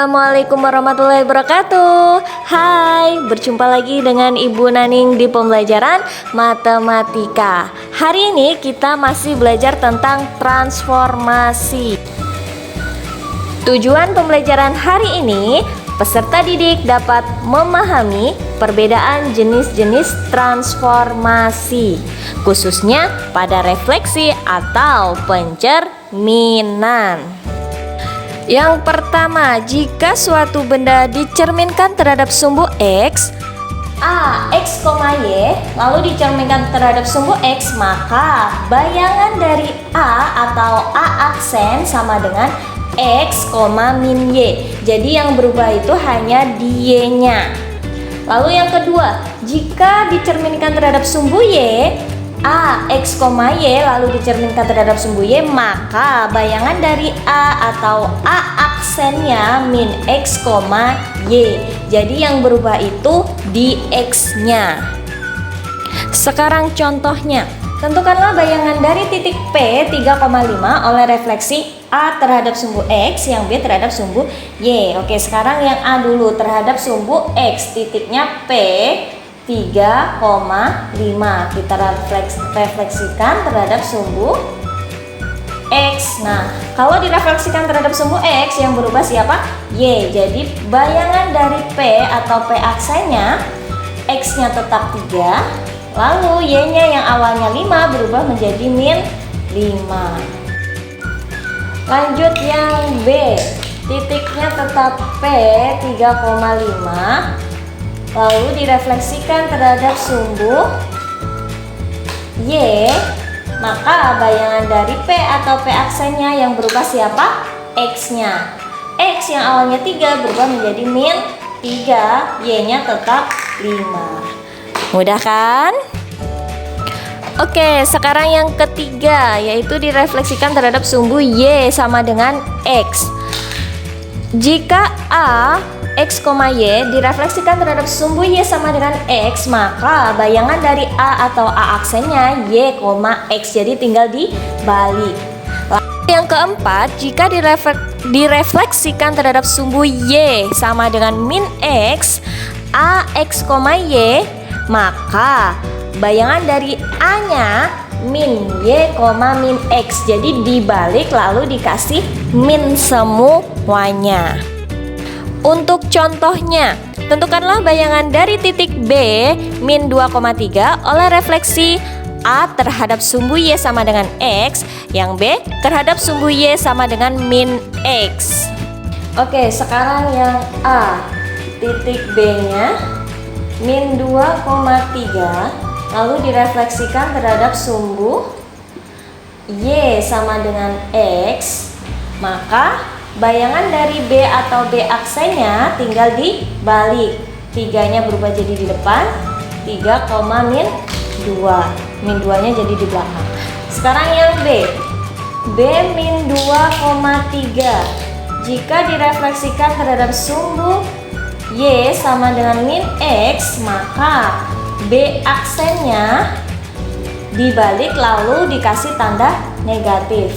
Assalamualaikum warahmatullahi wabarakatuh. Hai, berjumpa lagi dengan Ibu Naning di pembelajaran matematika. Hari ini kita masih belajar tentang transformasi. Tujuan pembelajaran hari ini, peserta didik dapat memahami perbedaan jenis-jenis transformasi, khususnya pada refleksi atau pencerminan. Yang pertama, jika suatu benda dicerminkan terhadap sumbu X, A, X, Y, lalu dicerminkan terhadap sumbu X, maka bayangan dari A atau A aksen sama dengan X, min Y. Jadi yang berubah itu hanya di Y-nya. Lalu yang kedua, jika dicerminkan terhadap sumbu Y, A, X, Y, lalu dicerminkan terhadap sumbu Y, maka bayangan dari A atau A aksennya min X, Y. Jadi yang berubah itu di X-nya. Sekarang contohnya, tentukanlah bayangan dari titik P 3,5 oleh refleksi A terhadap sumbu X, yang B terhadap sumbu Y. Oke, sekarang yang A dulu terhadap sumbu X, titiknya P 3,5. Kita refleksikan terhadap sumbu X. Nah, kalau direfleksikan terhadap sumbu X, yang berubah siapa? Y. Jadi bayangan dari P atau P aksennya, X-nya tetap 3, lalu Y-nya yang awalnya 5 berubah menjadi min 5. Lanjut yang B, titiknya tetap P 3,5, lalu direfleksikan terhadap sumbu Y, maka bayangan dari P atau P aksennya yang berubah siapa? X-nya. X yang awalnya 3 berubah menjadi min 3, Y-nya tetap 5. Mudah kan? Oke, sekarang yang ketiga, yaitu direfleksikan terhadap sumbu Y sama dengan X. Jika A, X, Y direfleksikan terhadap sumbu Y sama dengan X, maka bayangan dari A atau A aksennya Y, X. Jadi tinggal dibalik. Lalu yang keempat, jika direfleksikan terhadap sumbu Y sama dengan min X, A, X, Y, maka bayangan dari A-nya min Y, min X. Jadi dibalik lalu dikasih min semuanya. Untuk contohnya, tentukanlah bayangan dari titik B min 2,3 oleh refleksi A terhadap sumbu Y sama dengan X, yang B terhadap sumbu Y sama dengan min X. Oke, sekarang yang A, titik B-nya min 2,3, lalu direfleksikan terhadap sumbu Y sama dengan X, maka bayangan dari B atau B aksennya tinggal dibalik. 3-nya berubah jadi di depan, 3, min 2. Min 2-nya jadi di belakang. Sekarang yang B, B min 2,3. Jika direfleksikan terhadap sumbu Y sama dengan min X, maka B aksennya dibalik lalu dikasih tanda negatif.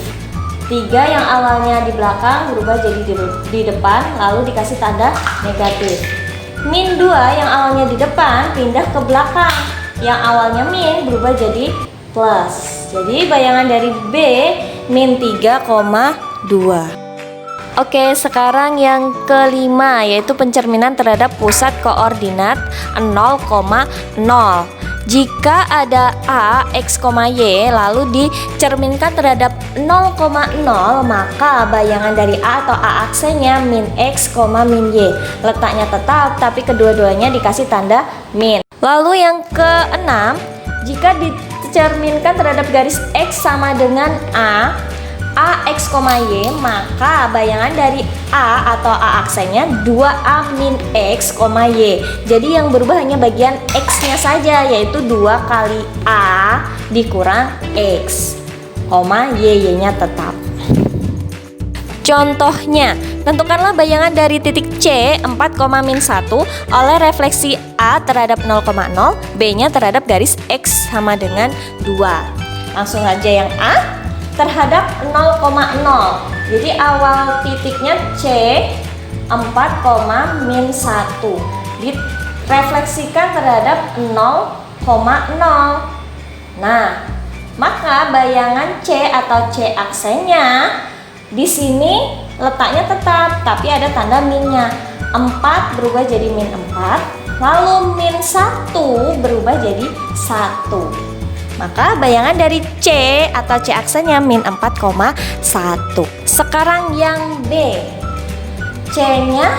3 yang awalnya di belakang berubah jadi di depan, lalu dikasih tanda negatif. Min 2 yang awalnya di depan pindah ke belakang, yang awalnya min berubah jadi plus. Jadi bayangan dari B min 3,2. Oke, sekarang yang kelima, yaitu pencerminan terhadap pusat koordinat 0,0. Jika ada A, X, Y lalu dicerminkan terhadap 0,0, maka bayangan dari A atau A aksennya min X, min Y. Letaknya tetap, tapi kedua-duanya dikasih tanda min. Lalu yang keenam, jika dicerminkan terhadap garis X sama dengan A, X, Y, maka bayangan dari A atau A aksennya 2A min X, Y. Jadi yang berubah hanya bagian X-nya saja, yaitu 2 kali A dikurang X, Y-nya tetap. Contohnya, tentukanlah bayangan dari titik C 4,-1 oleh refleksi A terhadap 0,0, B-nya terhadap garis X sama dengan 2. Langsung saja yang A terhadap 0,0. Jadi awal titiknya C, 4,-1 direfleksikan terhadap 0,0. Nah, maka bayangan C atau C aksennya di sini letaknya tetap, tapi ada tanda minnya. 4 berubah jadi min 4, lalu min 1 berubah jadi 1. Maka bayangan dari C atau C aksennya min 4,1. Sekarang yang B, C-nya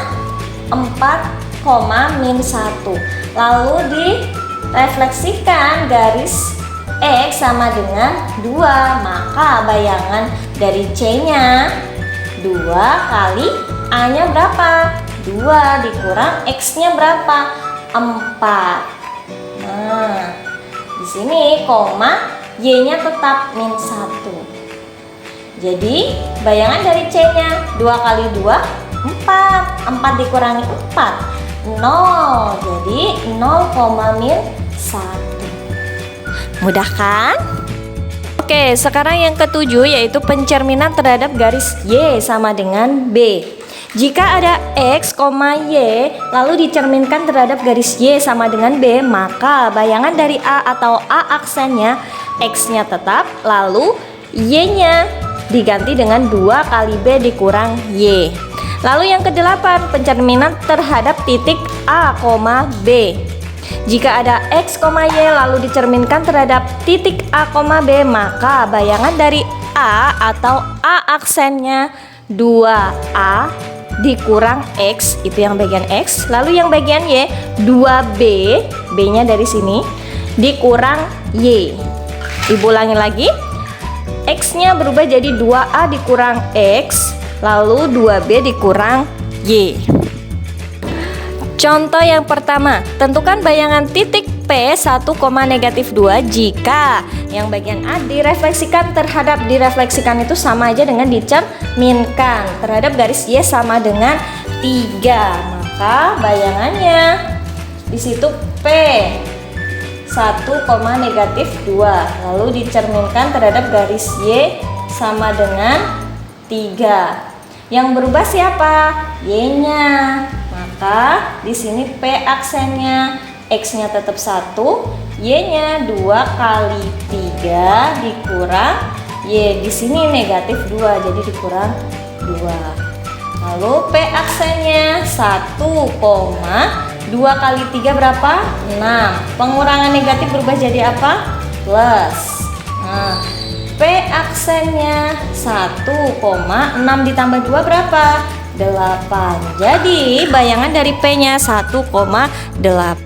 4,-1. Lalu direfleksikan garis X sama dengan 2, maka bayangan dari C-nya 2 kali A-nya berapa? 2 dikurang X-nya berapa? 4. Nah, di sini koma, Y-nya tetap min 1. Jadi bayangan dari C-nya 2 kali 2, 4. 4 dikurangi 4, 0. Jadi 0,-1. Mudah kan? Oke, sekarang yang ketujuh yaitu pencerminan terhadap garis Y sama dengan B. Jika ada X, Y lalu dicerminkan terhadap garis Y sama dengan B, maka bayangan dari A atau A aksennya X-nya tetap, lalu Y-nya diganti dengan 2 kali B dikurang Y. Lalu yang kedelapan, pencerminan terhadap titik A, B. Jika ada X, Y lalu dicerminkan terhadap titik A, B, maka bayangan dari A atau A aksennya 2A dikurang X, itu yang bagian X. Lalu yang bagian Y 2B, B-nya dari sini, dikurang Y. Ibu ulangi lagi, X-nya berubah jadi 2A dikurang X, lalu 2B dikurang Y. Contoh yang pertama, tentukan bayangan titik P 1, -2 jika yang bagian A direfleksikan terhadap direfleksikan itu sama aja dengan dicerminkan terhadap garis Y sama dengan 3. Maka bayangannya di situ P 1, -2 lalu dicerminkan terhadap garis Y sama dengan 3. Yang berubah siapa? Y-nya. Maka di sini P aksennya X-nya tetap 1, Y-nya 2 kali 3 dikurang Y, di sini -2 jadi dikurang 2. Lalu P aksennya 1, 2 kali 3 berapa? 6. Pengurangan negatif berubah jadi apa? Plus. Nah, P aksennya 1, 6 ditambah 2 berapa? 8. Jadi bayangan dari P-nya 1,8.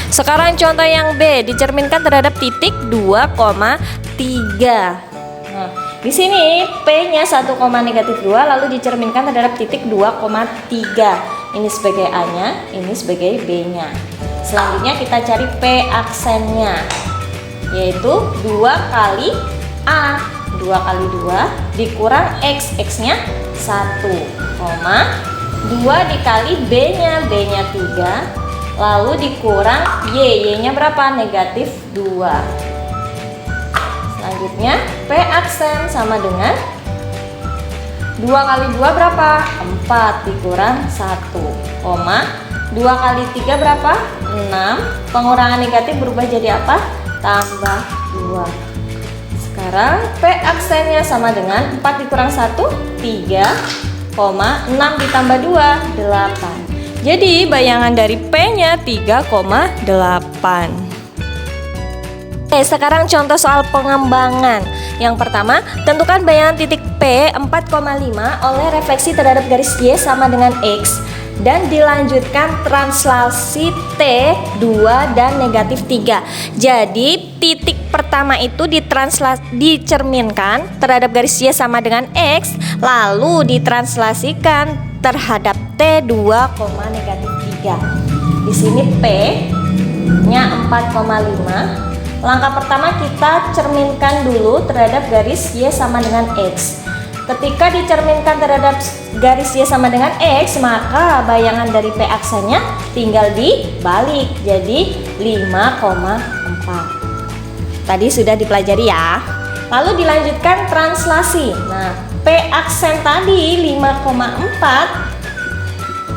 Sekarang contoh yang B, dicerminkan terhadap titik 2,3. Nah, di sini P-nya 1,-2 lalu dicerminkan terhadap titik 2,3. Ini sebagai A-nya, ini sebagai B-nya. Selanjutnya kita cari P aksennya, yaitu 2 kali A. 2 kali 2 dikurang X, X-nya 1, 2 dikali B-nya, B-nya 3, lalu dikurang Y, Y-nya berapa? -2. Selanjutnya P aksen sama dengan 2 kali 2 berapa? 4 dikurang 1, 2 kali 3 berapa? 6. Pengurangan negatif berubah jadi apa? Tambah 2. Sekarang P aksennya sama dengan 4 dikurang 1, 3, 6 ditambah 2, 8. Jadi bayangan dari P-nya 3,8. Oke, sekarang contoh soal pengembangan. Yang pertama, tentukan bayangan titik P 4,5 oleh refleksi terhadap garis Y sama dengan X dan dilanjutkan translasi T 2 dan -3. Jadi titik pertama itu dicerminkan terhadap garis Y sama dengan X, lalu ditranslasikan terhadap T 2, -3. Di sini P-nya 4,5. Langkah pertama kita cerminkan dulu terhadap garis Y sama dengan X. Ketika dicerminkan terhadap garis Y sama dengan X, maka bayangan dari P aksennya tinggal dibalik jadi 5,4. Tadi sudah dipelajari ya. Lalu dilanjutkan translasi. Nah, P aksen tadi 5,4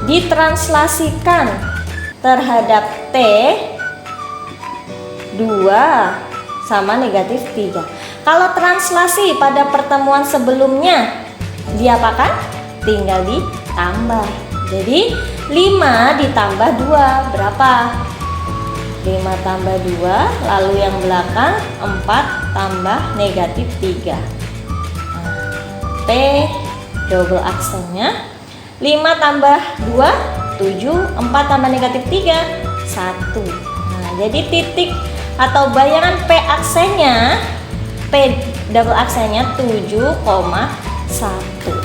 ditranslasikan terhadap T 2 sama negatif 3. Kalau translasi pada pertemuan sebelumnya diapakan? Tinggal ditambah. Jadi 5 ditambah 2 berapa? 5 tambah 2, lalu yang belakang 4 tambah negatif 3. T double aksennya 5 tambah 2 7, 4 tambah negatif 3 1. Nah, jadi titik atau bayangan P aksennya, P double aksennya 7,1.